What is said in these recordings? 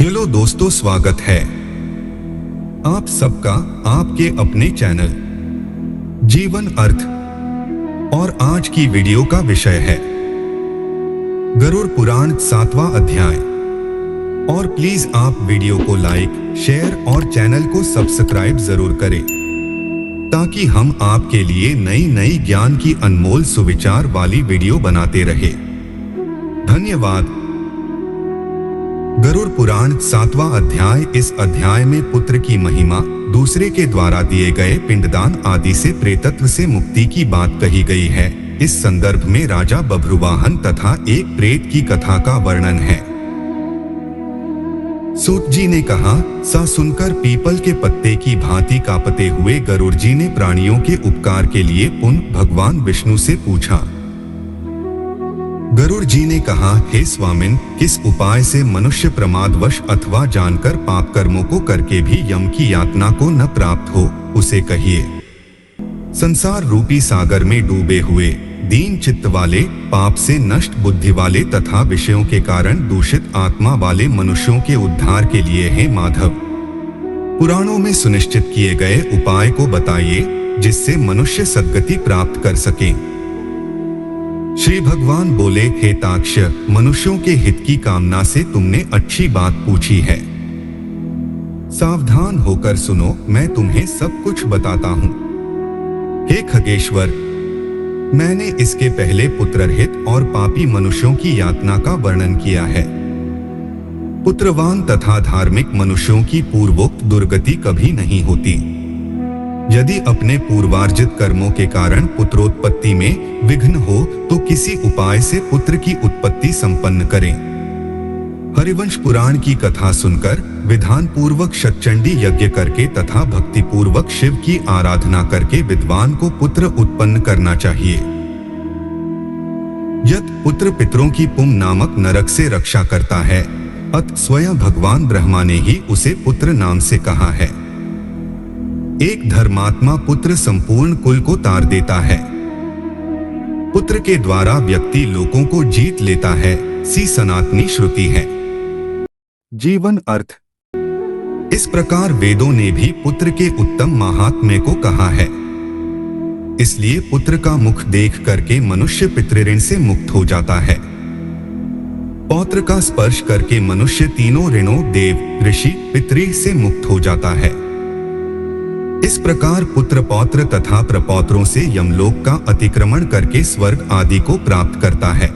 Hello दोस्तों, स्वागत है आप सबका आपके अपने चैनल जीवन अर्थ। और आज की वीडियो का विषय है गरुड़ पुराण 7वां अध्याय। और प्लीज आप वीडियो को लाइक, शेयर और चैनल को सब्सक्राइब जरूर करें ताकि हम आपके लिए नई नई ज्ञान की अनमोल सुविचार वाली वीडियो बनाते रहे। धन्यवाद। गरुड़ पुराण 7वां अध्याय। इस अध्याय में पुत्र की महिमा, दूसरे के द्वारा दिए गए पिंडदान आदि से प्रेतत्व से मुक्ति की बात कही गई है। इस संदर्भ में राजा बभ्रुवाहन तथा एक प्रेत की कथा का वर्णन है। सूत जी ने कहा, सा सुनकर पीपल के पत्ते की भांति कांपते हुए गरुड़ जी ने प्राणियों के उपकार के लिए पुनः भगवान विष्णु से पूछा। गरुड़ जी ने कहा, हे स्वामिन, किस उपाय से मनुष्य प्रमादवश अथवा जानकर पाप कर्मों को करके भी यम की यातना को न प्राप्त हो, उसे कहिए। संसार रूपी सागर में डूबे हुए, दीन चित्त वाले, पाप से नष्ट बुद्धि वाले तथा विषयों के कारण दूषित आत्मा वाले मनुष्यों के उद्धार के लिए हे माधव, पुराणों में सुनिश्चित किए गए उपाय को बताइए जिससे मनुष्य सद्गति प्राप्त कर सके। श्री भगवान बोले, हे ताक्ष, मनुष्यों के हित की कामना से तुमने अच्छी बात पूछी है। सावधान होकर सुनो, मैं तुम्हें सब कुछ बताता हूँ। हे खगेश्वर, मैंने इसके पहले पुत्ररहित और पापी मनुष्यों की यातना का वर्णन किया है। पुत्रवान तथा धार्मिक मनुष्यों की पूर्वोक्त दुर्गति कभी नहीं होती। यदि अपने पूर्वार्जित कर्मों के कारण पुत्रोत्पत्ति में विघ्न हो तो किसी उपाय से पुत्र की उत्पत्ति संपन्न करें। हरिवंश पुराण की कथा सुनकर विधान पूर्वक शतचंडी यज्ञ करके तथा भक्ति पूर्वक शिव की आराधना करके विद्वान को पुत्र उत्पन्न करना चाहिए। यत पुत्र पितरों की पुम नामक नरक से रक्षा करता है, अत स्वयं भगवान ब्रह्मा ने ही उसे पुत्र नाम से कहा है। एक धर्मात्मा पुत्र संपूर्ण कुल को तार देता है। पुत्र के द्वारा व्यक्ति लोगों को जीत लेता है, सी सनातनी श्रुति है। जीवन अर्थ। इस प्रकार वेदों ने भी पुत्र के उत्तम महात्म्य को कहा है। इसलिए पुत्र का मुख देख करके मनुष्य पितृऋण से मुक्त हो जाता है। पौत्र का स्पर्श करके मनुष्य तीनों ऋणों देव, ऋषि, पितृ से मुक्त हो जाता है। इस प्रकार पुत्र पौत्र तथा प्रपौत्रों से यमलोक का अतिक्रमण करके स्वर्ग आदि को प्राप्त करता है।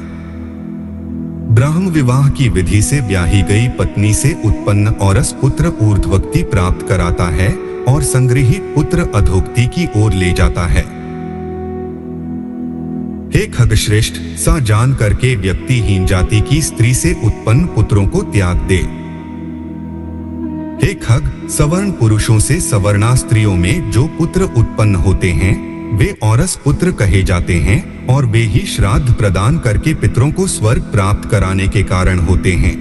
ब्राह्म विवाह की विधि से ब्याही गई पत्नी से उत्पन्न औरस पुत्र ऊर्ध्वक्ति प्राप्त कराता है और संग्रहित पुत्र अधोक्ति की ओर ले जाता है। हे खगश्रेष्ठ, सा जान करके व्यक्ति हीन जाति की स्त्री से उत्पन्न पुत्रों को त्याग दे। हे खग, सवर्ण पुरुषों से सवर्णा स्त्रियों में जो पुत्र उत्पन्न होते हैं वे औरस पुत्र कहे जाते हैं और वे ही श्राद्ध प्रदान करके पितरों को स्वर्ग प्राप्त कराने के कारण होते हैं।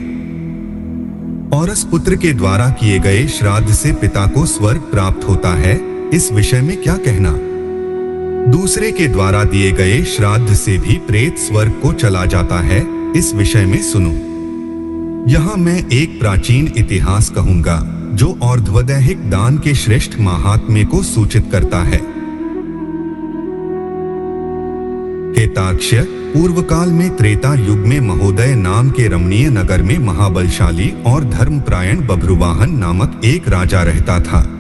औरस पुत्र के द्वारा किए गए श्राद्ध से पिता को स्वर्ग प्राप्त होता है, इस विषय में क्या कहना। दूसरे के द्वारा दिए गए श्राद्ध से भी प्रेत स्वर्ग को चला जाता है, इस विषय में सुनो। यहाँ मैं एक प्राचीन इतिहास कहूंगा जो और्ध्वदैहिक दान के श्रेष्ठ महात्म्य को सूचित करता है। हे ताक्ष, पूर्व काल में त्रेता युग में महोदय नाम के रमणीय नगर में महाबलशाली और धर्मपरायण बभ्रुवाहन नामक एक राजा रहता था।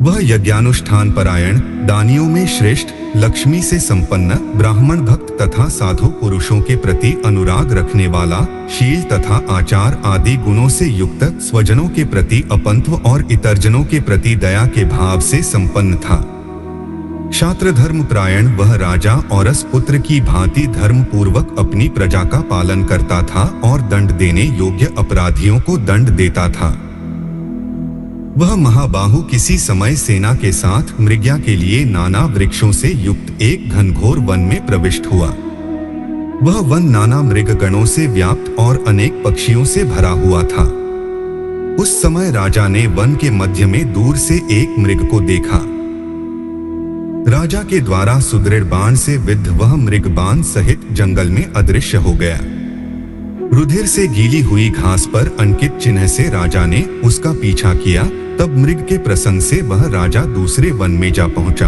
वह यज्ञानुष्ठान परायण, दानियों में श्रेष्ठ, लक्ष्मी से संपन्न, ब्राह्मण भक्त तथा साधु पुरुषों के प्रति अनुराग रखने वाला, शील तथा आचार आदि गुणों से युक्त, स्वजनों के प्रति अपंत्व और इतरजनों के प्रति दया के भाव से संपन्न था। क्षात्र धर्म प्रायण वह राजा औरस पुत्र की भांति धर्म पूर्वक अपनी प्रजा का पालन करता था और दंड देने योग्य अपराधियों को दंड देता था। वह महाबाहु किसी समय सेना के साथ मृग्या के लिए नाना वृक्षों से युक्त एक घनघोर वन में प्रविष्ट हुआ। वह वन नाना मृगगणों से व्याप्त और अनेक पक्षियों से भरा हुआ था। उस समय राजा ने वन के मध्य में दूर से एक मृग को देखा। राजा के द्वारा सुदृढ़ बाण से विद्ध वह मृग बाण सहित जंगल में अदृश्य हो गया। रुधिर से गीली हुई घास पर अंकित चिन्ह से राजा ने उसका पीछा किया। तब मृग के प्रसंग से वह राजा दूसरे वन में जा पहुंचा।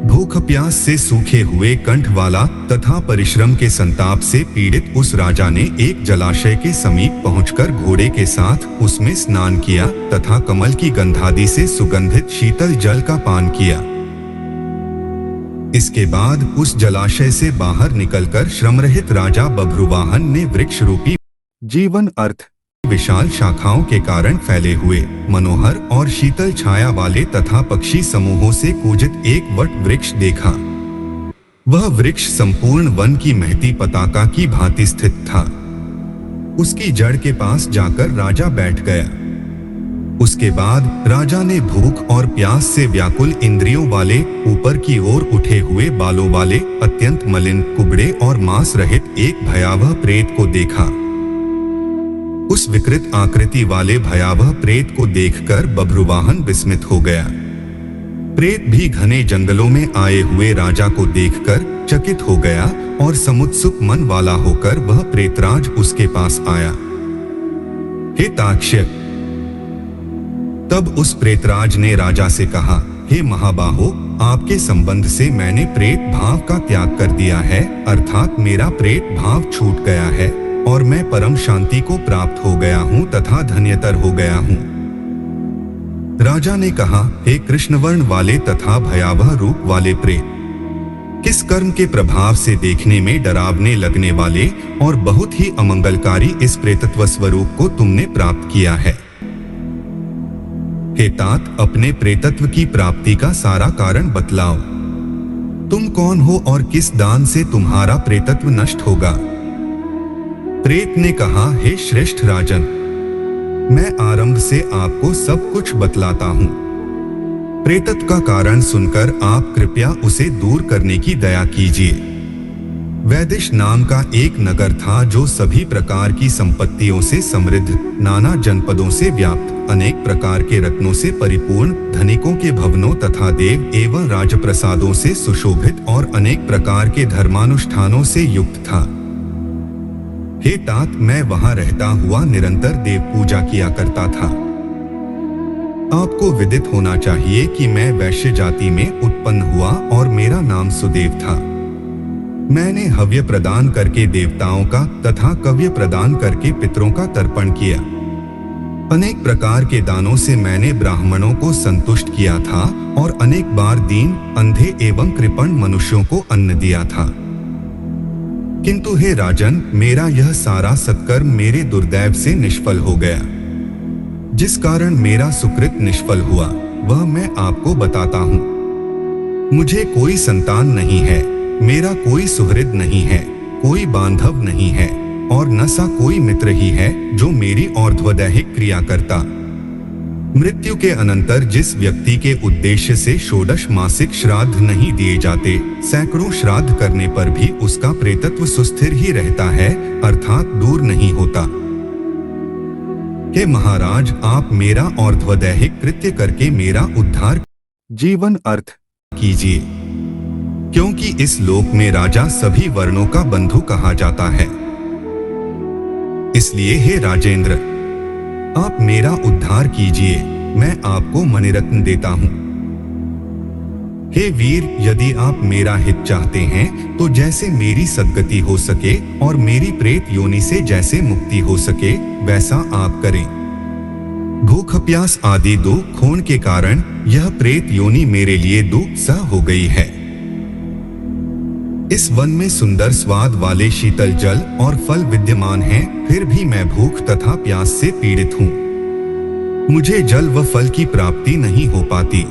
भूख प्यास से सूखे हुए कंठ वाला तथा परिश्रम के संताप से पीड़ित उस राजा ने एक जलाशय के समीप पहुंचकर घोड़े के साथ उसमें स्नान किया तथा कमल की गंधादि से सुगंधित शीतल जल का पान किया। इसके बाद उस जलाशय से बाहर निकलकर श्रमरहित राजा बभ्रुवाहन ने वृक्ष रूपी जीवन अर्थ विशाल शाखाओं के कारण फैले हुए मनोहर और शीतल छाया वाले तथा पक्षी समूहों से पूजित एक वट वृक्ष देखा। वह वृक्ष संपूर्ण वन की महती पताका की भांति स्थित था। उसकी जड़ के पास जाकर राजा बैठ गया। उसके बाद राजा ने भूख और प्यास से व्याकुल इंद्रियों वाले ऊपर की ओर उठे हुए बालों वाले अत्यंत मलिन कुबड़े और मांस रहित एक भयावह प्रेत को देखा। उस विकृत आकृति वाले भयावह प्रेत को देखकर बभ्रुवाहन विस्मित हो गया। प्रेत भी घने जंगलों में आए हुए राजा को देखकर चकित हो गया और समुत्सुक मन वाला होकर वह प्रेतराज उसके पास आया। हे ताक्ष्य! तब उस प्रेतराज ने राजा से कहा, हे महाबाहो, आपके संबंध से मैंने प्रेत भाव का त्याग कर दिया है, अर्थात मेरा प्रेत भाव छूट गया है और मैं परम शांति को प्राप्त हो गया हूँ तथा धन्यतर हो गया हूँ। राजा ने कहा, हे कृष्णवर्ण वाले तथा भयावह रूप वाले प्रेत, किस कर्म के प्रभाव से देखने में डरावने लगने वाले और बहुत ही अमंगलकारी इस प्रेतत्व स्वरूप को तुमने प्राप्त किया है? हे तात, अपने प्रेतत्व की प्राप्ति का सारा कारण बतलाओ। तुम कौन हो और किस दान से तुम्हारा प्रेतत्व नष्ट होगा? प्रेत ने कहा, हे श्रेष्ठ राजन, मैं आरंभ से आपको सब कुछ बतलाता हूँ। प्रेतत्व का कारण सुनकर आप कृपया उसे दूर करने की दया कीजिए। वैदिश नाम का एक नगर था जो सभी प्रकार की संपत्तियों से समृद्ध, नाना जनपदों से व्याप्त, अनेक प्रकार के रत्नों से परिपूर्ण, धनिकों के भवनों तथा देव एवं राजप्रसादों से सुशोभित और अनेक प्रकार के धर्मानुष्ठानों से युक्त था। हे तात, मैं वहां रहता हुआ निरंतर देव पूजा किया करता था। आपको विदित होना चाहिए कि मैं वैश्य जाति में उत्पन्न हुआ और मेरा नाम सुदेव था। मैंने हव्य प्रदान करके देवताओं का तथा कव्य प्रदान करके पितरों का तर्पण किया। अनेक प्रकार के दानों से मैंने ब्राह्मणों को संतुष्ट किया था और अनेक बार दीन, अंधे एवं कृपण मनुष्यों को अन्न दिया था। किंतु हे राजन, मेरा यह सारा सत्कर्म मेरे दुर्दैव से निष्फल हो गया। जिस कारण मेरा सुकृत निष्फल हुआ वह मैं आपको बताता हूँ। मुझे कोई संतान नहीं है, मेरा कोई सुहृद नहीं है, कोई बांधव नहीं है और न सा कोई मित्र ही है जो मेरी और्ध्वदैहिक क्रिया करता। मृत्यु के अनंतर जिस व्यक्ति के उद्देश्य से षोडश मासिक श्राद्ध नहीं दिए जाते, सैकड़ों श्राद्ध करने पर भी उसका प्रेतत्व सुस्थिर ही रहता है, अर्थात दूर नहीं होता। हे महाराज, आप मेरा और्ध्वदैहिक कृत्य करके मेरा उद्धार जीवन अर्थ कीजिए, क्योंकि इस लोक में राजा सभी वर्णों का बंधु कहा जाता है। इसलिए हे राजेंद्र, आप मेरा उद्धार कीजिए, मैं आपको मणिरत्न देता हूँ। हे वीर, यदि आप मेरा हित चाहते हैं तो जैसे मेरी सद्गति हो सके और मेरी प्रेत योनि से जैसे मुक्ति हो सके वैसा आप करें। भूख प्यास आदि दुख खोन के कारण यह प्रेत योनि मेरे लिए दुख सह हो गई है। इस वन में सुंदर स्वाद वाले शीतल जल और फल विद्यमान हैं, फिर भी मैं भूख तथा प्यास से पीड़ित हूँ। मुझे जल व फल की प्राप्ति नहीं हो पाती।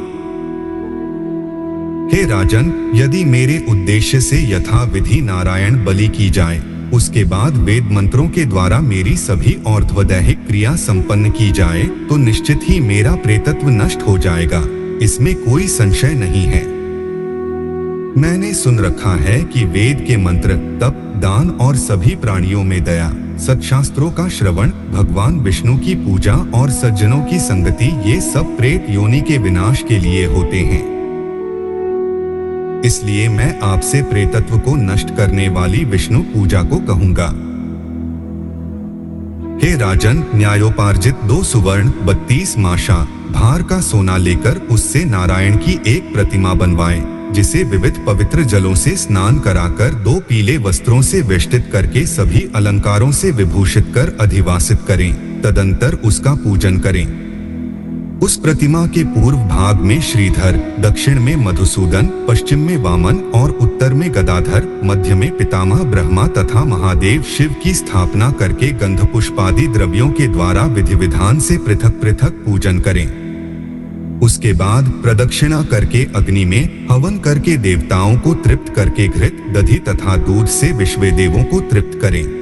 हे राजन, यदि मेरे उद्देश्य से यथा विधि नारायण बलि की जाए, उसके बाद वेद मंत्रों के द्वारा मेरी सभी और्ध्वदैहिक क्रिया संपन्न की जाए तो निश्चित ही मेरा प्रेतत्व नष्ट हो जाएगा, इसमें कोई संशय नहीं है। मैंने सुन रखा है कि वेद के मंत्र, तप, दान और सभी प्राणियों में दया, सत्शास्त्रों का श्रवण, भगवान विष्णु की पूजा और सज्जनों की संगति, ये सब प्रेत योनि के विनाश के लिए होते हैं। इसलिए मैं आपसे प्रेतत्व को नष्ट करने वाली विष्णु पूजा को कहूंगा। हे राजन, न्यायोपार्जित 2 सुवर्ण 32 माशा भार का सोना लेकर उससे नारायण की एक प्रतिमा बनवाएं, जिसे विविध पवित्र जलों से स्नान कराकर 2 पीले वस्त्रों से वेष्टित करके सभी अलंकारों से विभूषित कर अधिवासित करें। तदंतर उसका पूजन करें। उस प्रतिमा के पूर्व भाग में श्रीधर, दक्षिण में मधुसूदन, पश्चिम में वामन और उत्तर में गदाधर, मध्य में पितामह ब्रह्मा तथा महादेव शिव की स्थापना करके गंध पुष्पादि द्रव्यों के द्वारा विधि विधान से पृथक पृथक पूजन करें। उसके बाद प्रदक्षिणा करके अग्नि में हवन करके देवताओं को तृप्त करके घृत, दधि तथा दूध से विश्व देवों को तृप्त करें।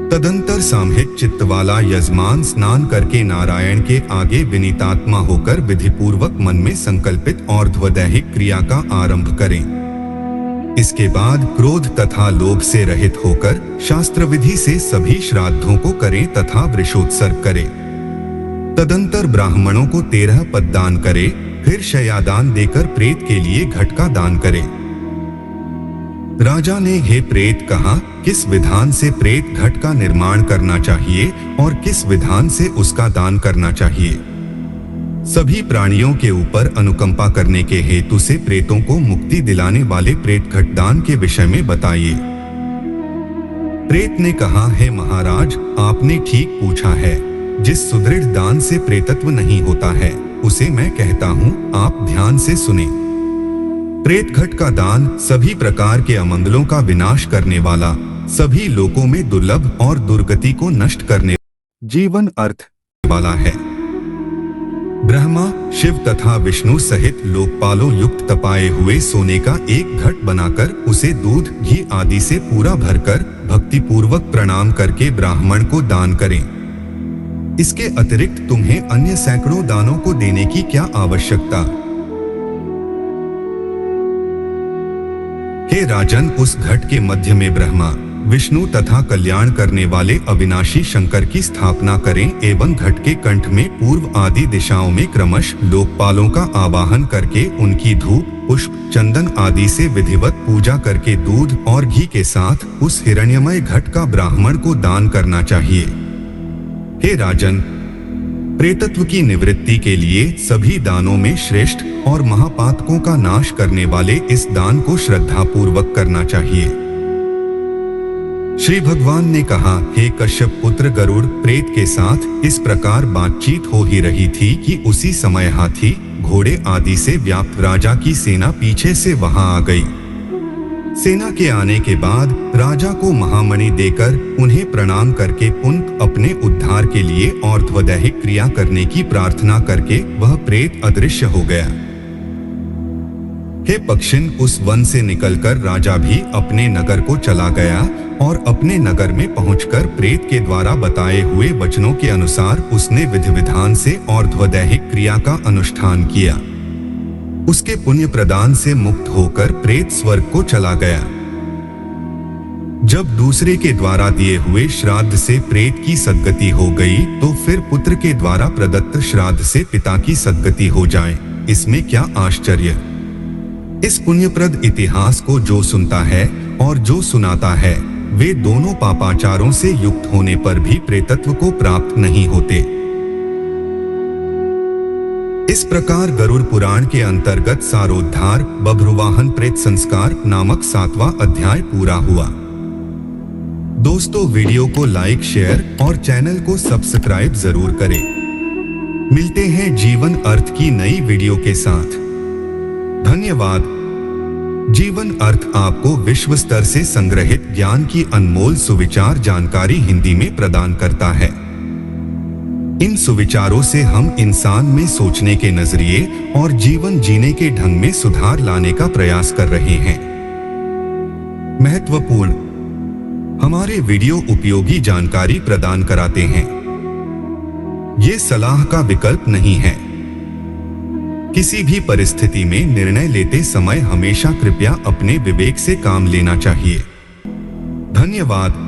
तदंतर सामूहिक चित्त वाला यजमान स्नान करके नारायण के आगे विनीतात्मा होकर विधि पूर्वक मन में संकल्पित और दैहिक क्रिया का आरंभ करें। इसके बाद क्रोध तथा लोभ से रहित होकर शास्त्र विधि से सभी श्राद्धों को करें तथा वृषोत्सर्ग करें। तदंतर ब्राह्मणों को 13 पद दान करे, फिर शयादान देकर प्रेत के लिए घट का दान करे। राजा ने हे प्रेत कहा, किस विधान से प्रेत घट का निर्माण करना चाहिए और किस विधान से उसका दान करना चाहिए? सभी प्राणियों के ऊपर अनुकंपा करने के हेतु से प्रेतों को मुक्ति दिलाने वाले प्रेत घट दान के विषय में बताइए। प्रेत ने कहा, हे महाराज, आपने ठीक पूछा है। जिस सुदृढ़ दान से प्रेतत्व नहीं होता है उसे मैं कहता हूँ, आप ध्यान से सुने। प्रेत घट का दान सभी प्रकार के अमंगलों का विनाश करने वाला, सभी लोकों में दुर्लभ और दुर्गति को नष्ट करने जीवन अर्थ वाला है। ब्रह्मा, शिव तथा विष्णु सहित लोकपालों युक्त तपाए हुए सोने का एक घट बनाकर उसे दूध, घी आदि से पूरा भरकर भक्ति पूर्वक प्रणाम करके ब्राह्मण को दान करें। इसके अतिरिक्त तुम्हें अन्य सैकड़ों दानों को देने की क्या आवश्यकता? हे राजन, उस घट के मध्य में ब्रह्मा, विष्णु तथा कल्याण करने वाले अविनाशी शंकर की स्थापना करें एवं घट के कंठ में पूर्व आदि दिशाओं में क्रमश लोकपालों का आवाहन करके उनकी धूप, पुष्प, चंदन आदि से विधिवत पूजा करके दूध और घी के साथ उस हिरण्यमय घट का ब्राह्मण को दान करना चाहिए। हे राजन, प्रेतत्व की निवृत्ति के लिए सभी दानों में श्रेष्ठ और महापातकों का नाश करने वाले इस दान को श्रद्धा पूर्वक करना चाहिए। श्री भगवान ने कहा, हे कश्यप पुत्र गरुड़, प्रेत के साथ इस प्रकार बातचीत हो ही रही थी कि उसी समय हाथी, घोड़े आदि से व्याप्त राजा की सेना पीछे से वहां आ गई। सेना के आने के बाद राजा को महामणि देकर उन्हें प्रणाम करके पुनः अपने उद्धार के लिए और दैहिक क्रिया करने की प्रार्थना करके वह प्रेत अदृश्य हो गया। हे पक्षिन, उस वन से निकलकर राजा भी अपने नगर को चला गया और अपने नगर में पहुंचकर प्रेत के द्वारा बताए हुए वचनों के अनुसार उसने विधि विधान से और दैहिक क्रिया का अनुष्ठान किया। उसके पुण्य प्रदान से मुक्त होकर प्रेत स्वर्ग को चला गया। जब दूसरे के द्वारा दिए हुए श्राद्ध से प्रेत की सद्गति हो गई तो फिर पुत्र के द्वारा प्रदत्त श्राद्ध से पिता की सद्गति हो जाए, इसमें क्या आश्चर्य? इस पुण्यप्रद इतिहास को जो सुनता है और जो सुनाता है वे दोनों पापाचारों से युक्त होने पर भी प्रेतत्व को प्राप्त नहीं होते। इस प्रकार गरुड़ पुराण के अंतर्गत सारोद्धार बभ्रुवाहन प्रेत संस्कार नामक 7वां अध्याय पूरा हुआ। दोस्तों, वीडियो को लाइक, शेयर और चैनल को सब्सक्राइब जरूर करें। मिलते हैं जीवन अर्थ की नई वीडियो के साथ। धन्यवाद। जीवन अर्थ आपको विश्व स्तर से संग्रहित ज्ञान की अनमोल सुविचार जानकारी हिंदी में प्रदान करता है। इन सुविचारों से हम इंसान में सोचने के नजरिए और जीवन जीने के ढंग में सुधार लाने का प्रयास कर रहे हैं। महत्वपूर्ण, हमारे वीडियो उपयोगी जानकारी प्रदान कराते हैं। ये सलाह का विकल्प नहीं है। किसी भी परिस्थिति में निर्णय लेते समय हमेशा कृपया अपने विवेक से काम लेना चाहिए। धन्यवाद।